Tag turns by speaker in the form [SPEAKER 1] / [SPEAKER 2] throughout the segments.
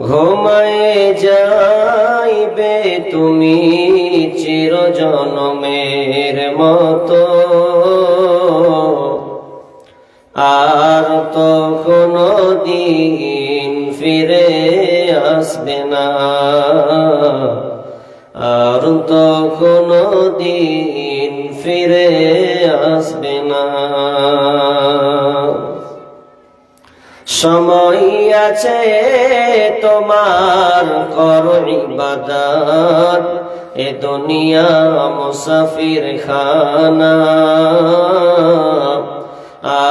[SPEAKER 1] ঘুমায়ে যাইবে তুমি চিরজনমের মতো, আর তো কোনো দিন ফিরে আসবে না, আর তো কোনো দিন ফিরে আসবে না। সময় আছে তোমার করো ইবাদত, এ দুনিয়া মুসাফির খানা,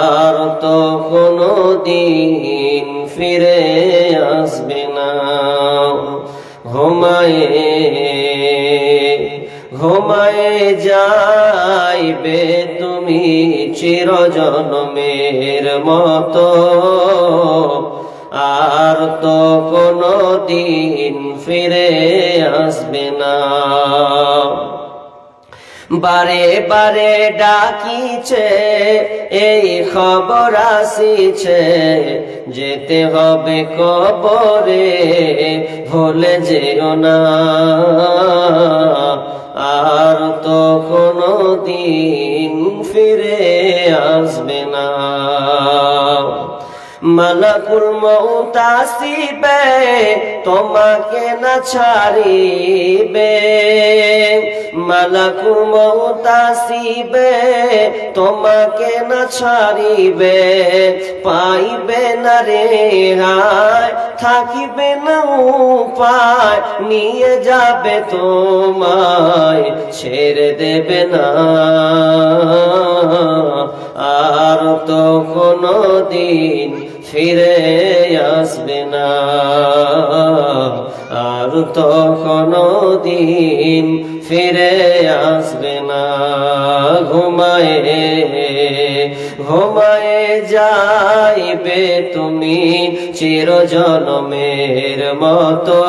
[SPEAKER 1] আর তো কোনো দিন ফিরে আসবে না। ঘুমায়ে যাইবে তুমি চিরজনমের মতো, আর তো কোনো দিন ফিরে আসবে না। বারে বারে ডাকিছে এই খবর আসিছে, যেতে হবে কবরে ভুলে যেও না, আর তো কোনো দিন ফিরে আসবে না। মালাকুল মউত আসিবে তোমাকে না ছাড়িবে, মালাকুল মউত আসিবে তোমাকে না ছাড়িবে, পাইবে না রেহাই থাকিবে না উপায়, নিয়ে যাবে তোমায় ছেড়ে দেবে না, আর তো কোনো দিন ফিরে আসবে না, আর তো কোনো দিন ফিরে আসবে না। ঘুমায়ে যাইবে তুমি চিরজনমের মতো,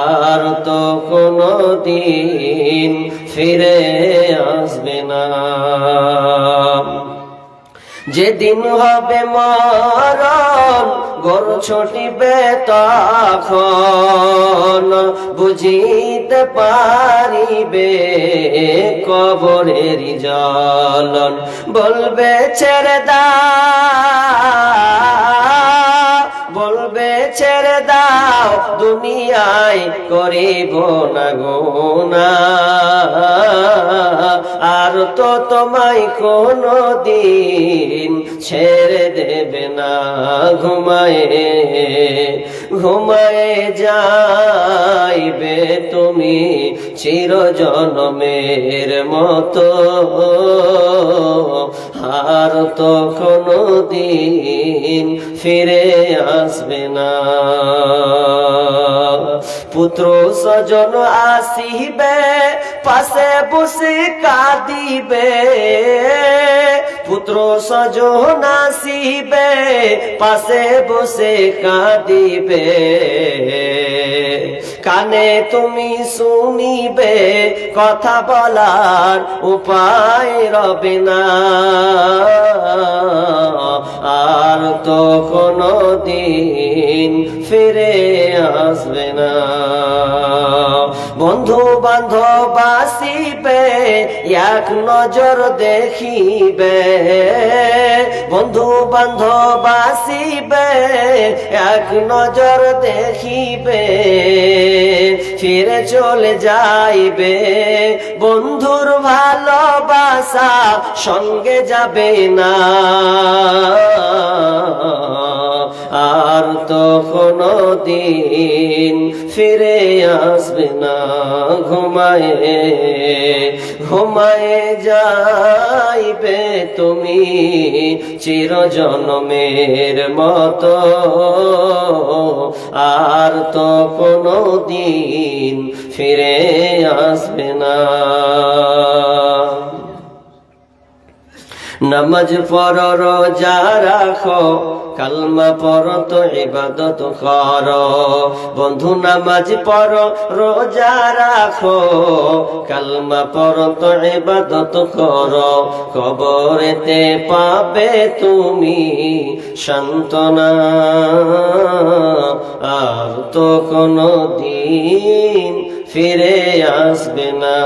[SPEAKER 1] আর তো কোনো দিন ফিরে আসবে না। যেদিন হবে মরণ গরু ছুটিবে তখন, বুঝিতে পারিবে কবরের জ্বলন। বলবে ছেড়ে দাও, বলবে ছেড়ে দাও দুনিয়ায় করিব না গুনাহ, আর তো তোমায় কোনো দিন ছেড়ে দেবে না। ঘুমায়ে যাইবে তুমি চিরজনমের মতো, আর তো কোনো দিন ফিরে আসবে না। পুত্র স্বজন আসিবে পাশে বসে কাঁদিবে, পুত্র স্বজন আসিবে পাশে বসে কাঁদিবে, কানে তুমি শুনিবে কথা বলার উপায় রবে না, আর তো কোনো দিন ফিরে আসবে না। বন্ধু বান্ধব আসিবে এক নজর দেখিবে, বন্ধু বান্ধব আসিবে এক নজর দেখিবে, ফিরে চলে যাইবে বন্ধুর ভালোবাসা সঙ্গে যাবে না, আর তো কোনো দিন ফিরে আসবে না। ঘুমায়ে যাইবে তুমি চিরজনমের মতো, আর তো কোনো দিন ফিরে আসবে না। নামাজ পড়ো রোজা রাখো, কালমা পড়ো তো ইবাদত করো। বন্ধু নামাজ পড়ো রোজা রাখো, কালমা পড়ো তো ইবাদত করো। কবরেতে পাবে তুমি সান্ত্বনা, আর তো কোনো দিন ফিরে আসবে না।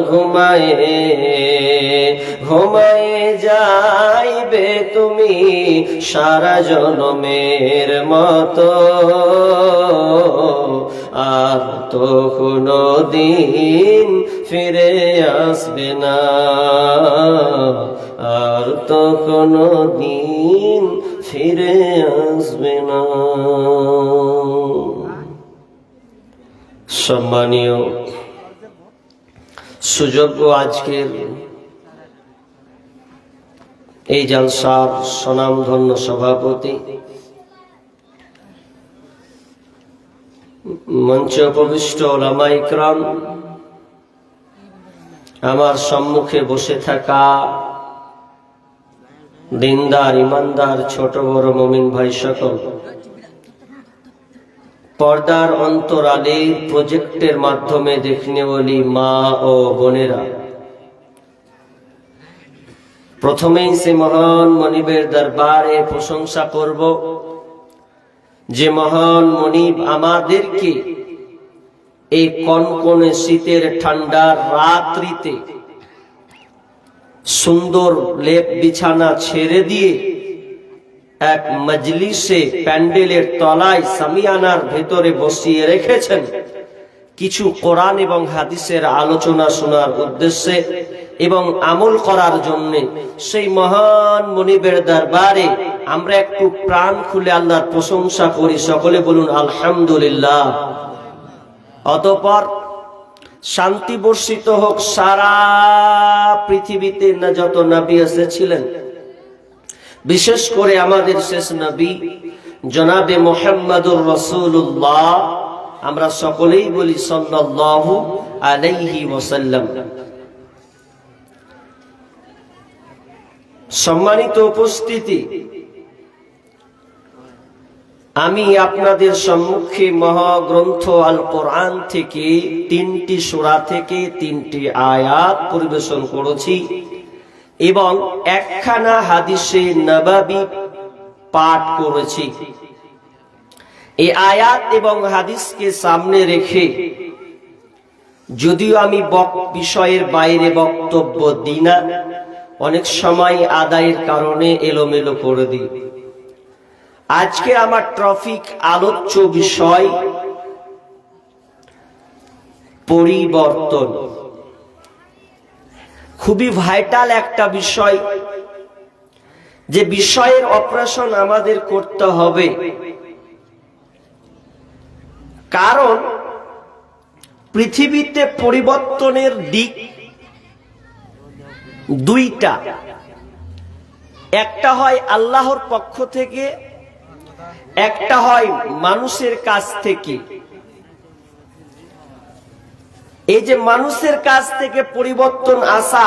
[SPEAKER 1] ঘুমায়ে ঘুমায়ে যাইবে তুমি সারা জনমের মতো, আর তো কোনো দিন ফিরে আসবে না, আর তো কোনো দিন ফিরে আসবে না। সম্মানীয় সুযোগ্য আজকের এই জলসার স্বনামধন্য সভাপতি, মঞ্চে উপবিষ্ট ওলামা ইকরাম, আমার সম্মুখে বসে থাকা দিনদার ইমানদার ছোট বড় মুমিন ভাই সকল, পর্দার অন্তরালে প্রজেক্টের মাধ্যমে দেখনেওয়ালি মা ও বোনেরা, প্রথমেই সে মহান মনিবের দরবারে প্রশংসা করব যে মহান মনিব আমাদেরকে এই কনকনে শীতের ঠান্ডার রাত্রিতে সুন্দর লেপ বিছানা ছেড়ে দিয়ে এক মজলিসে প্যান্ডেলের তলায় সামিয়ানার ভেতরে বসিয়ে রেখেছেন কিছু কোরআন এবং হাদিসের আলোচনা শোনার উদ্দেশ্যে এবং আমল করার জন্য। সেই মহান মনিবের দরবারে আমরা একটু প্রাণ খুলে আল্লাহর প্রশংসা করি, সকলে বলুন আলহামদুলিল্লাহ। অতঃপর শান্তি বর্ষিত হোক সারা পৃথিবীতে না যত নবী এসেছিলেন, বিশেষ করে আমাদের শেষ নবী জনাবে মুহাম্মদুর রাসূলুল্লাহ, আমরা সকলেই বলি সাল্লাল্লাহু আলাইহি ওয়াসাল্লাম। সম্মানিত উপস্থিতি, আমি আপনাদের সম্মুখে মহাগ্রন্থ আল কোরআন থেকে 3টি সূরা থেকে 3টি আয়াত পরিবেশন করেছি এবং একখানা হাদিসে নববী পাঠ করেছি। এই আয়াত এবং হাদিসকে সামনে রেখে যদিও আমি বিষয়ের বাইরে বক্তব্য দিই না, অনেক সময় আদায়ের কারণে এলোমেলো করে দিই। আজকে আমার টপিক আলোচ্য বিষয় পরিবর্তন। খুবই ভাইটাল একটা বিষয়, যে বিষয়ের অপারেশন আমাদের করতে হবে। কারণ পৃথিবীতে পরিবর্তনের দিক দুইটা, একটা হয় আল্লাহর পক্ষ থেকে, একটা হয় মানুষের কাছ থেকে। এই যে মানুষের কাছ থেকে পরিবর্তন আসা,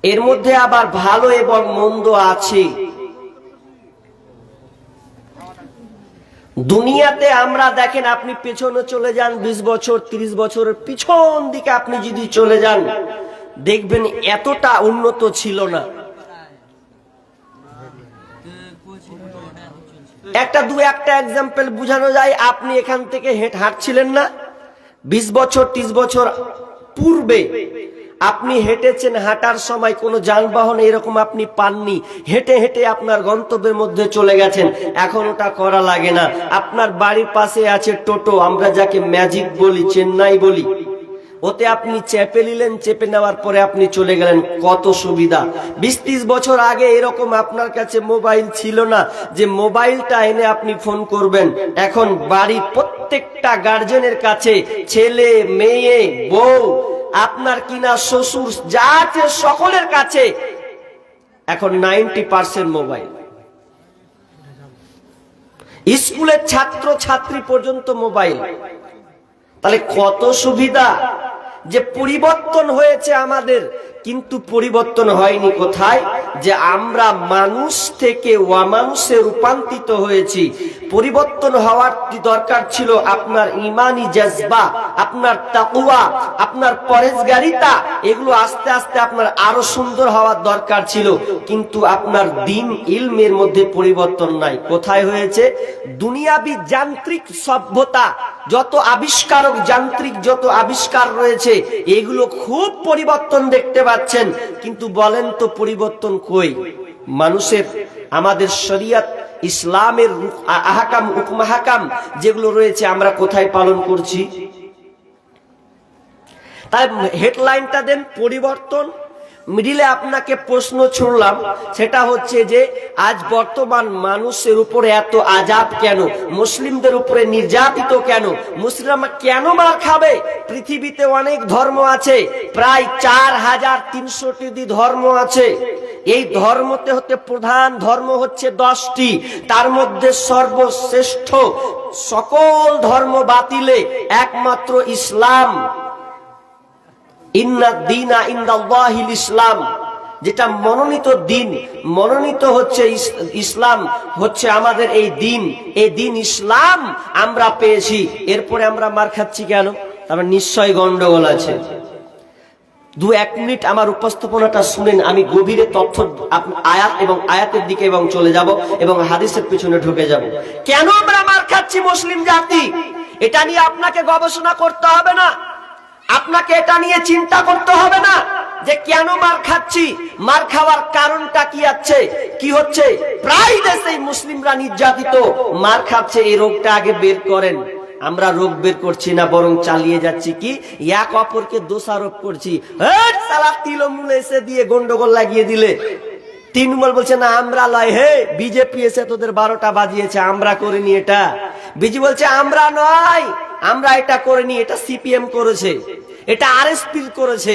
[SPEAKER 1] এর মধ্যে আবার ভালো এবং মন্দ আছে। দুনিয়াতে আমরা দেখেন, আপনি পেছনে চলে যান 20 বছর 30 বছরের পিছন দিকে আপনি যদি চলে যান, দেখবেন এতটা উন্নত ছিল না। একটা এক্সাম্পল বুঝানো যায়। আপনি এখান থেকে হাঁটছিলেন না, 20 বছর 30 বছর পূর্বে আপনি হেঁটেছেন, হাঁটার সময় কোনো যানবাহন এরকম আপনি পাননি, হেঁটে হেঁটে আপনার গন্তব্যের মধ্যে চলে গেছেন। এখন ওটা করা লাগে না। আপনার বাড়ির পাশে আছে টোটো, আমরা যাকে ম্যাজিক বলি, চেন্নাই বলি, ওতে আপনি চেপে নিলেন, চেপে নেওয়ার পরে আপনি চলে গেলেন। কত সুবিধা! 20-30 বছর আগে এরকম আপনার কাছে মোবাইল ছিল না যে মোবাইলটা এনে আপনি ফোন করবেন। এখন বাড়ির প্রত্যেকটা গার্জেনের কাছে, ছেলে মেয়ে বউ, আপনার কিনা শ্বশুর যা আছে সকলের কাছে এখন 90% মোবাইল। স্কুলের ছাত্র ছাত্রী পর্যন্ত মোবাইল। তাহলে কত সুবিধা! যে পরিবর্তন হয়েছে আমাদের, কিন্তু পরিবর্তন হয়নি কোথায়? যে আমরা মানুষ থেকে অমানুষে রূপান্তরিত হয়েছি। পরিবর্তন হওয়ার দরকার ছিল আপনার ইমানি জজবা, আপনার তাকওয়া, আপনার পরেজগারিতা, এগুলো আস্তে আস্তে আপনার আরো সুন্দর হওয়ার দরকার ছিল। কিন্তু আপনার দিন ইলমের মধ্যে পরিবর্তন নাই। কোথায় হয়েছে? দুনিয়াবি যান্ত্রিক সভ্যতা, যত আবিষ্কারক যান্ত্রিক যত আবিষ্কার রয়েছে, এগুলো খুব পরিবর্তন দেখতে পাচ্ছেন। কিন্তু বলেন তো পরিবর্তন কই? মানুষের আমাদের শরিয়ত ইসলামের আহকাম হুকুম আহকাম যেগুলো রয়েছে আমরা কোথায় পালন করছি? তাই হেডলাইনটা দেন পরিবর্তন। মিডিলে আপনাকে প্রশ্ন ছুড়লাম, সেটা হচ্ছে যে আজ বর্তমান মানুষের উপরে এত আযাব কেন? মুসলিমদের উপরে নির্যাতিত কেন? মুসলিমরা কেন মার খাবে? পৃথিবীতে অনেক ধর্ম আছে, প্রায় 4300টি ধর্ম আছে। এই ধর্মতে হতে প্রধান ধর্ম হচ্ছে 10টি। তার মধ্যে সর্বশ্রেষ্ঠ সকল ধর্ম বাতিলে একমাত্র ইসলাম। ইন্না দীনা ইনদাল্লাহিল ইসলাম, যেটা মনোনীত দিন, মনোনীত হচ্ছে ইসলাম, হচ্ছে আমাদের এই দিন। এই দিন ইসলাম আমরা পেয়েছি, এরপরে আমরা মার খাচ্ছি কেন? তারপর নিশ্চয় গন্ডগোল আছে। 2-1 মিনিট আমার উপস্থাপনাটা শুনেন, আমি গভীরে তথ্য আয়াত এবং আয়াতের দিকে এবং চলে যাব এবং হাদিসের পিছনে ঢুকে যাব। কেন আমরা মার খাচ্ছি মুসলিম জাতি? এটা নিয়ে আপনাকে গবেষণা করতে হবে না, আপনাকে এটা নিয়ে চিন্তা করতে হবে না যে কেন মার খাচ্ছি, মার খাওয়ার কারণটা কি আছে, কি হচ্ছে। প্রায় দেশেই মুসলিমরা নির্যাতিত, মার খাচ্ছে। এই রোগটা আগে বের করেন। আমরা রোগ বের করছি না, বরং চালিয়ে যাচ্ছি কি, এক অপরকে দোষারোপ করছি। তিলমূল এসে দিয়ে গন্ডগোল লাগিয়ে দিলে, তৃণমূল বলছে না আমরা লয়, হে বিজেপি এসে তোদের 12টা বাজিয়েছে, আমরা করিনি এটা। বিজেপি বলছে আমরা নয়, আমরা এটা করিনি, এটা সিপিএম করেছে, এটা আরএসপি করেছে।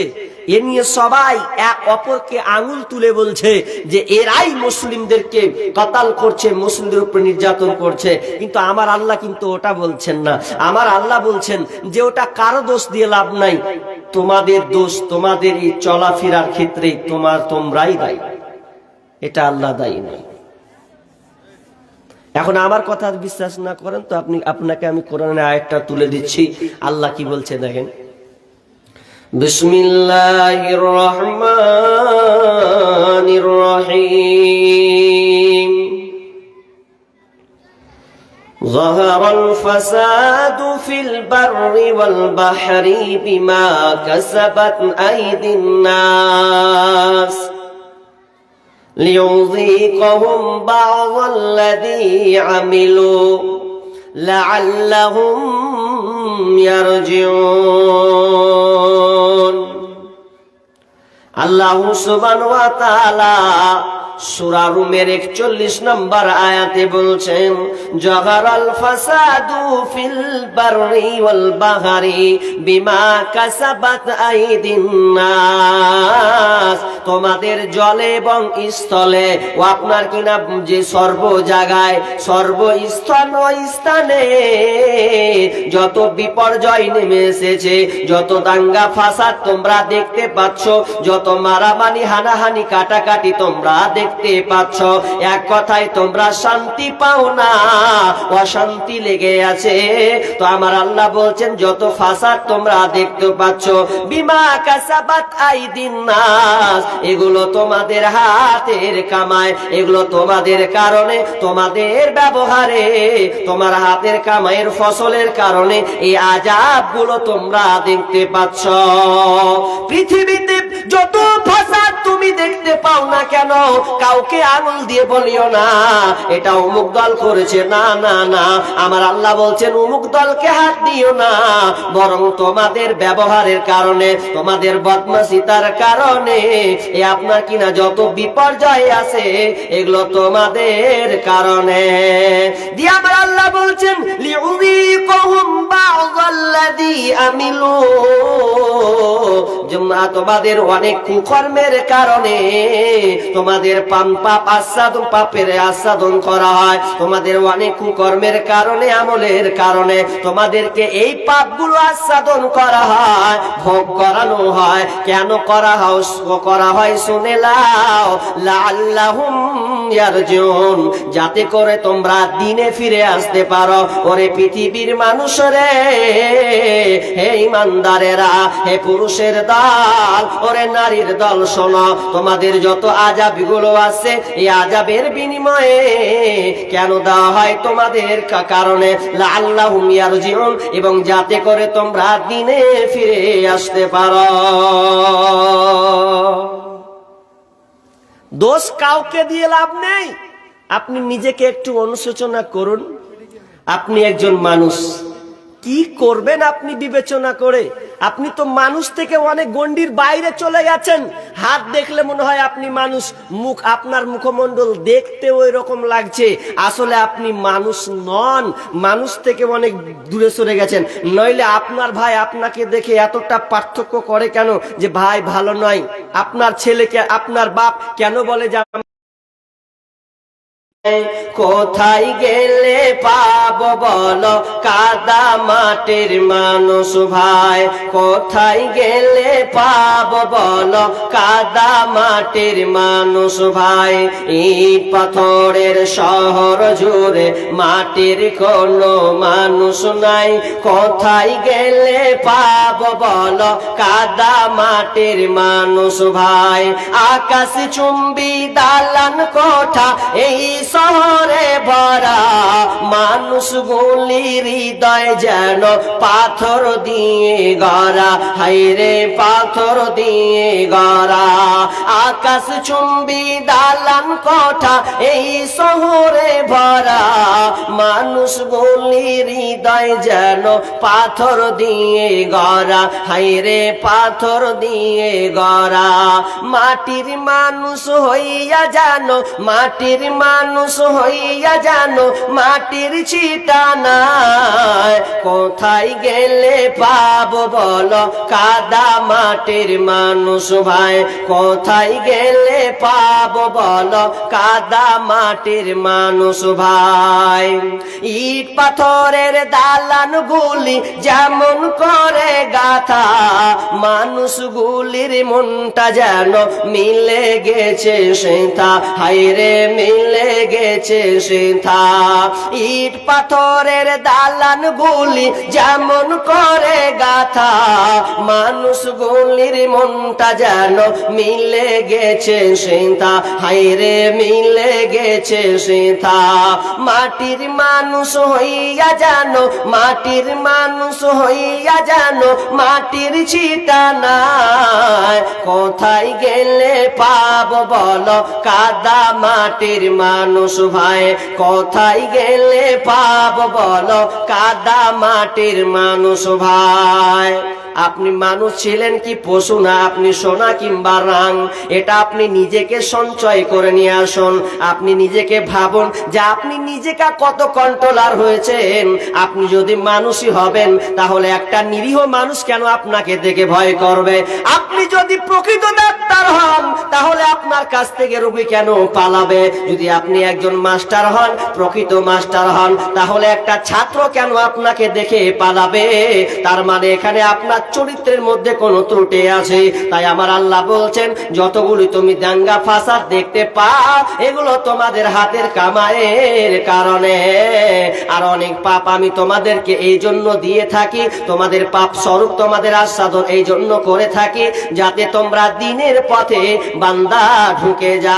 [SPEAKER 1] এ নিয়ে সবাই এক অপরকে আঙুল তুলে বলছে যে এরাই মুসলিমদেরকে কতল করছে, মুসলিমদের উপর নির্যাতন করছে। কিন্তু আমার আল্লাহ কিন্তু ওটা বলছেন না। আমার আল্লাহ বলছেন যে ওটা কারো দোষ দিয়ে লাভ নাই, তোমাদের দোষ, তোমাদের এই চলাফেরার ক্ষেত্রে তোমরাই দায়ী, এটা আল্লাহ দায়ী নয়। এখন আমার কথা বিশ্বাস না করেন তো আপনাকে আমি কোরআনের আয়াতটা তুলে দিচ্ছি। আল্লাহ কি বলছে দেখেন, বিসমিল্লাহির রহমানির রহিম। ظهر الفساد في البر والبحر بما كسبت أيدي الناس ليذيقهم بعض الذي عملوا لعلهم يرجعون। আল্লাহ সুবহানাহু ওয়া তাআলা সূরা রুমের 41 নম্বর আয়াতে বলছেন, জাহারাল ফাসাদু ফিল বাররি ওয়াল বাহরি বিমা কাসাবাত আইদিন নাস। তোমাদের জলে এবং স্থলে ও আপনার কিনা যে সর্ব জায়গায়, স্থানে যত বিপর্যয় নেমে এসেছে, যত দাঙ্গা ফাসাদ তোমরা দেখতে পাচ্ছ, যত মারামারি হানাহানি কাটাকাটি তোমরা দেখতে পাচ্ছ, এক কথায় তোমরা শান্তি পাও না, অশান্তি লেগে আছে। তো আমার আল্লাহ বলছেন যত ফাসাদ তোমরা দেখতে পাচ্ছ, বিমা কাসাবাত আইদিন নাস, এগুলো তোমাদের হাতের কামাই, এগুলো তোমাদের কারণে, তোমাদের ব্যবহারে, তোমার হাতের কামাইয়ের ফসলের কারণে এই আযাবগুলো তোমরা দেখতে পাচ্ছ। পৃথিবীতে যত ফাসাদ তুমি দেখতে পাও না কেন, কাউকে আঙুল দিয়ে বলিও না এটা অমুক দল করেছে, না না না, আমার আল্লাহ বলছেন অমুক দলকে হাত দিও না, বরং তোমাদের ব্যবহারের কারণে, তোমাদের বদমাশিতার কারণে এ আপনার কিনা যত বিপর্যয় আছে এগুলো তোমাদের কারণে। দিয়ে আমার আল্লাহ বলছেন লিউযীকুহুম বা'যাল্লাযী আমিলু, তোমাদের অনেক কুকর্মের কারণে, তোমাদের পাপ আস্বাদন, পাপের আস্বাদন করা হয়, তোমাদের অনেক কুকর্মের কারণে, আমলের কারণে তোমাদেরকে এই পাপগুলো আস্বাদন করা হয়, ভোগ করানো হয়। কেন করা হয় শুনে লাও, লাআল্লাহুম ইয়ারজিউন, যাতে করে তোমরা দিনে ফিরে আসতে পারো। ওরে পৃথিবীর মানুষরে, হে ইমানদারেরা, হে পুরুষের দল, ওরে নারীর দল, শোনো, তোমাদের যত আযাবগুলো আছে এই আযাবের বিনিময়ে কেন দেওয়া হয়? তোমাদের কারণে, লাআল্লাহুম ইয়ারজিউন, এবং যাতে করে তোমরা দিনে ফিরে আসতে পারো। দোষ কাউকে দিয়ে লাভ নেই। আপনি নিজেকে একটু অনুশোচনা করুন। আপনি একজন মানুষ, কি করবেন আপনি বিবেচনা করে? আপনি তো মানুষ থেকে অনেক গণ্ডির বাইরে চলে গেছেন। হাত দেখলে মনে হয় আপনি মানুষ, মুখ, আপনার মুখমণ্ডল দেখতে ওই রকম লাগছে, আসলে আপনি মানুষ নন। মানুষ থেকে অনেক দূরে সরে গেছেন। নইলে আপনার ভাই আপনাকে দেখে এতটা পার্থক্য করে কেন যে ভাই ভালো নয়? আপনার ছেলেকে আপনার বাপ কেন বলে যে কোথায় গেলে পাবো বলো কাদা মাটির মানুষ ভাই? কোথায় গেলে পাবো বলো কাদা মাটির মানুষ ভাই? ইট পাথরের শহর জুড়ে মাটির কোনো মানুষ নাই। কোথায় গেলে পাবো বলো কাদা মাটির মানুষ ভাই? আকাশ চুম্বি দালান কোঠা এই শহরে ভরা, মানুষগুলি হৃদয় যেন পাথর দিয়ে গড়া, হায়রে পাথর দিয়ে গড়া। আকাশ চুম্বি দালান কোঠা এই শহরে ভরা, মানুষগুলি হৃদয় যেন পাথর দিয়ে গড়া, হায়রে পাথর দিয়ে গড়া। মাটির মানুষ হইয়া জানো, মাটির মানুষ হইয়া জানো, মাটির ছিটা নাই। কোথায় গেলে পাবো বলো কাদা মাটির মানুষ ভাই? কোথায় গেলে পাবো বলো কাদা মাটির মানুষ ভাই? ইট পাথরের দালান গুলি যেমন করে গাথা, মানুষগুলির মনটা যেন মিলে গেছে সেথা, হায়রে মিলে গেছে সেথা। ইট পাথরের দালান গুলি যেমন করে গাথা, মানুষগুলির মনটা যেন মিলে গেছে সেথা, হায়রে মিলে গেছে সেথা। মাটির মানুষ হইয়া জানো, মাটির মানুষ হইয়া জানো, মাটির ছিটা নাই। কোথায় গেলে পাবো বলো কাদা মাটির মানুষ ভাই? কোথায় গেলে পাবো বলো কাদা মাটির মানুষ ভাই? আপনি মানুষ ছিলেন কি পশু না, আপনি সোনা কিংবা রাং, এটা আপনি নিজেকে সঞ্চয় করে নিয়ে আসুন। আপনি নিজেকে ভাবুন যে আপনি নিজেকে কত কন্ট্রোলার হয়েছেন। আপনি যদি মানুষই হবেন তাহলে একটা নিরীহ মানুষ কেন আপনাকে দেখে ভয় করবে? আপনি যদি প্রকৃত ডাক্তার হন তাহলে আপনার কাছ থেকে রোগী কেন পালাবে? যদি আপনি একজন মাস্টার হন, প্রকৃত মাস্টার হন, তাহলে একটা ছাত্র কেন আপনাকে দেখে পালাবে? তার মানে এখানে আপনার চরিত্রের মধ্যে কোনো ত্রুটি আছে। তাই আমার আল্লাহ বলছেন, যতগুলি তুমি দাঙ্গা ফাসাদ দেখতে পাও এগুলো তোমাদের হাতের কামাইয়ের কারণে। আর অনেক পাপ আমি তোমাদেরকে এই জন্য দিয়ে থাকি, তোমাদের পাপ স্বরূপ তোমাদের আস্বাদন এই জন্য করে থাকি, যাতে তোমরা দিনের পথে বান্দা ঢুকে যাও।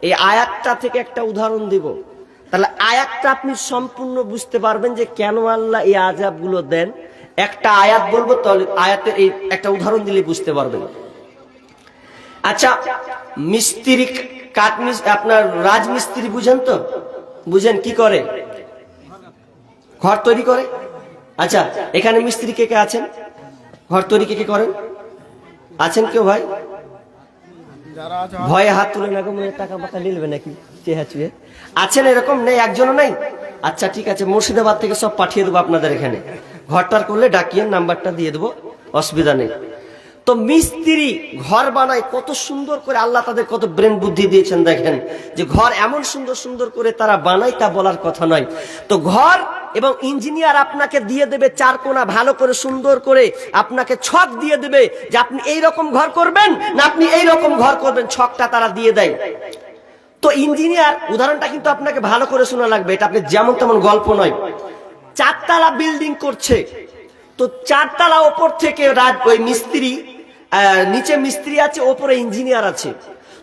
[SPEAKER 1] এই আয়াতটা থেকে একটা উদাহরণ দিব, তাহলে আয়াতটা আপনি সম্পূর্ণ বুঝতে পারবেন যে কেন আল্লাহ এই আযাবগুলো দেন। একটা আয়াত বলবো, তাহলে আয়াতের এই একটা উদাহরণ দিলে বুঝতে পারবেন। আচ্ছা, মিস্ত্রি, কাঠ মিস্ত্রি, আপনার রাজমিস্ত্রি বুঝেন তো? বুঝেন কি করে? ঘর তৈরি করে। আচ্ছা, এখানে মিস্ত্রি কে কে আছেন? ঘর তৈরি কে কে করেন? আছেন কেউ ভাই? ভয়ে হাত তুলে না, মনে টাকা পাকা নিলবে নাকি চেহা চুয়ে? আছেন এরকম? নেই, একজনও নেই? আচ্ছা ঠিক আছে, মুর্শিদাবাদ থেকে সব পাঠিয়ে দেবো আপনাদের এখানে। ঘরটার করলে ডাকিয়ে নাম্বারটা দিয়ে দেবো, অসুবিধা নেই। তো মিস্ত্রি ঘর বানায় কত সুন্দর করে, আল্লাহ তাদের কত ব্রেন বুদ্ধি দিয়েছেন দেখেন, যে ঘর এমন সুন্দর সুন্দর করে তারা বানায়, তা বলার কথা নয়। তো ঘর এবং ইঞ্জিনিয়ার আপনাকে দিয়ে দেবে চার কোণা ভালো করে সুন্দর করে, আপনাকে ছক দিয়ে দেবে যে আপনি এই রকম ঘর করবেন না আপনি এই রকম ঘর করবেন, ছকটা তারা দিয়ে দেয়। তো ইঞ্জিনিয়ার, উদাহরণটা কিন্তু আপনাকে ভালো করে শোনা লাগবে, এটা আপনি যেমন তেমন গল্প নয়। 4 তলা বিল্ডিং করছে, তো 4 তলা ওপর থেকে ওই মিস্ত্রি, নিচে মিস্ত্রি আছে, ওপরে ইঞ্জিনিয়ার আছে।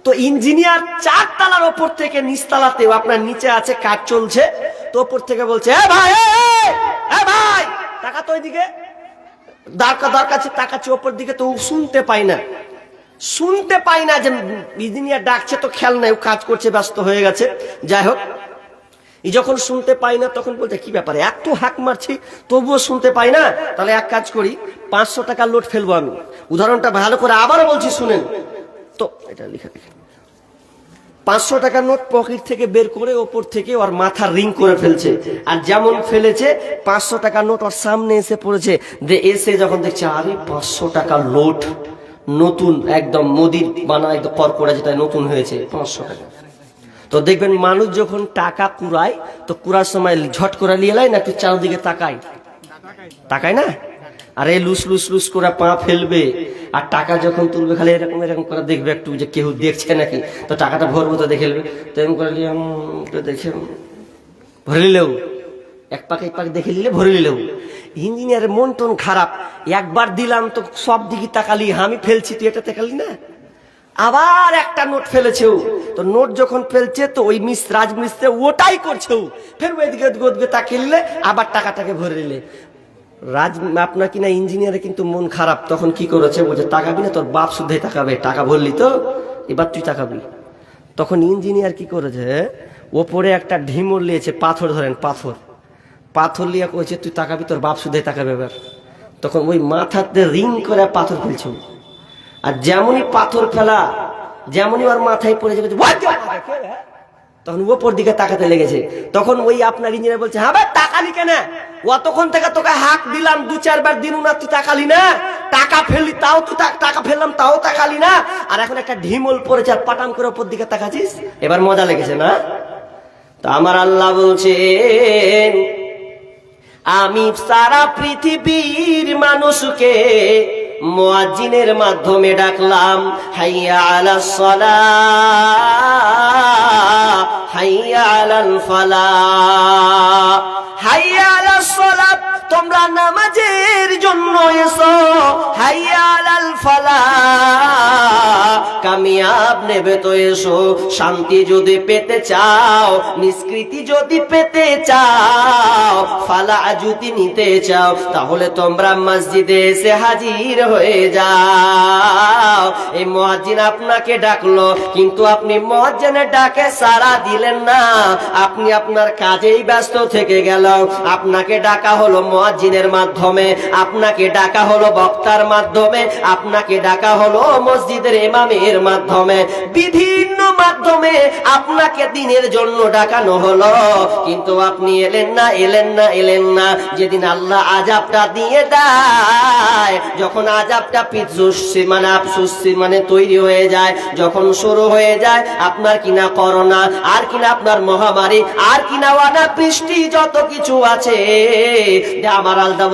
[SPEAKER 1] তো ইঞ্জিনিয়ার 4 তলার ওপর থেকে নিচতলাতেও আপনার নিচে আছে, কাজ চলছে। তো ওপর থেকে বলছে, এ ভাই, এ ভাই টাকা তো ওইদিকে, দরকার তাকাচ্ছে ওপর দিকে, তো শুনতে পাই না, যে ইঞ্জিনিয়ার ডাকছে, তো খেয়াল নাই, ও কাজ করছে, ব্যস্ত হয়ে গেছে। যাই হোক, যখন শুনতে পাই না তখন বলতে, কি ব্যাপারে এত হাঁক মারছি তবুও শুনতে পাই না, তাহলে এক কাজ করি, 500 টাকার নোট ফেলবো আমি। উদাহরণটা ভালো করে আবারও বলছি শুনেন। তো এটা লিখে দেখেন, 500 টাকার নোট পকেট থেকে বের করে ওপর থেকে ওর মাথা রিং করে ফেলছে, আর যেমন ফেলেছে 500 টাকার নোট ওর সামনে এসে পড়েছে। এসে যখন দেখছে, আরে 500 টাকার নোট নতুন, একদম মোদির বানা, একদম কড়কড়া, যেটা নতুন হয়েছে 500 টাকা। তো দেখবেন মানুষ যখন টাকা কুড়ায়, তো কুড়ার সময় ঝট করে নিয়ে লাই না, একটু চারদিকে তাকায় না, আরে লুস লুস লুস করে পা ফেলবে। আর টাকা যখন তুলবে খালি এরকম এরকম করে দেখবে একটু, যে কেউ দেখছে নাকি, তো টাকাটা ভরবো, তো দেখে নেবে, তো এরকম করে দেখে ভরে নিলেও, এক পাকে দেখে নিলে ভরে নিলেও। ইঞ্জিনিয়ারের মন টন খারাপ, একবার দিলাম তো সব দিকে তাকালি, আমি ফেলছি তুই এটা তাকালি না, আবার একটা নোট ফেলেছে। তো নোট যখন ফেলছে, তো ওই রাজমিস্ত্রি ওটাই করছে, ফের ওইদিকে তাকিয়ে নিলে, আবার টাকাটাকে ভরে নিলে। আপনার কিনা ইঞ্জিনিয়ারে কিন্তু মন খারাপ, তখন কি করেছে, বলছে তাকাবি না, তোর বাপ শুদ্ধই তাকাবে, টাকা ভরলি তো এবার তুই তাকাবি। তখন ইঞ্জিনিয়ার কি করেছে, ওপরে একটা ঢিমুর লিয়েছে, পাথর ধরেন, পাথর লিয়া করেছে, তুই তাকাবি, তোর বাপ শুদ্ধই তাকাবে এবার। তখন ওই মাথাতে রিং করে পাথর ফেলছে, আর যেমনই পাথর ফেলা, যেমনই ওর মাথায় পড়ে যাবে, তখন ওপর দিকে তাকাতে লেগেছে। তখন ওই আপনার ইঞ্জিনিয়ার বলছে, হ্যাঁ ভাই তাকালি কেন, অতক্ষণ থেকে তোকে হাঁক দিলাম 2-4 বার দিনু না, তুই তাকালি না, টাকা ফেললি তাও তুই, টাকা ফেললাম তাও তাকালি না, আর এখন একটা ঢিমল পড়েছে আর পাটাম করে ওপর দিকে তাকাচ্ছিস, এবার মজা লেগেছে না? তো আমার আল্লাহ বলছেন, আমি সারা পৃথিবীর মানুষকে মুয়াজ্জিনের মাধ্যমে ডাকলাম, হাইয়া আলাস সালাহ, হাইয়া আলাল ফালাহ, হাইয়া আলাস সালাহ, তোমরা নামাজের জন্য এসো, হাইয়া আলাল ফালাহ, কামিয়াব নেবে তো এসো। শান্তি যদি পেতে চাও, নিষ্কৃতি যদি পেতে চাও, ফালাহ যদি নিতে চাও, তাহলে তোমরা মসজিদে এসে হাজির হয়ে যাও। এই মুয়াজ্জিন আপনাকে ডাকলো, কিন্তু আপনি মুয়াজ্জিনের ডাকে সাড়া দিলেন না, আপনি আপনার কাজেই ব্যস্ত থেকে গেল। আপনাকে ডাকা হলো মুয়াজ্জিনের মাধ্যমে, আপনাকে ডাকা হলো বক্তার মাধ্যমে, আপনাকে ডাকা হলো মসজিদের ইমামের মাধ্যমে, বিভিন্ন মাধ্যমে আপনাকে দিনের জন্য ডাকানো হলো, কিন্তু আপনি এলেন না। যেদিন আল্লাহ আযাবটা দিয়ে দেয়, যখন আযাবটা মানে তৈরি হয়ে যায়, যখন শুরু হয়ে যায়, আপনার কিনা করোনা, আর কিনা আপনার মহামারী, আর কিনা অনাবৃষ্টি, যত কিছু আছে, আমার আল্লাহ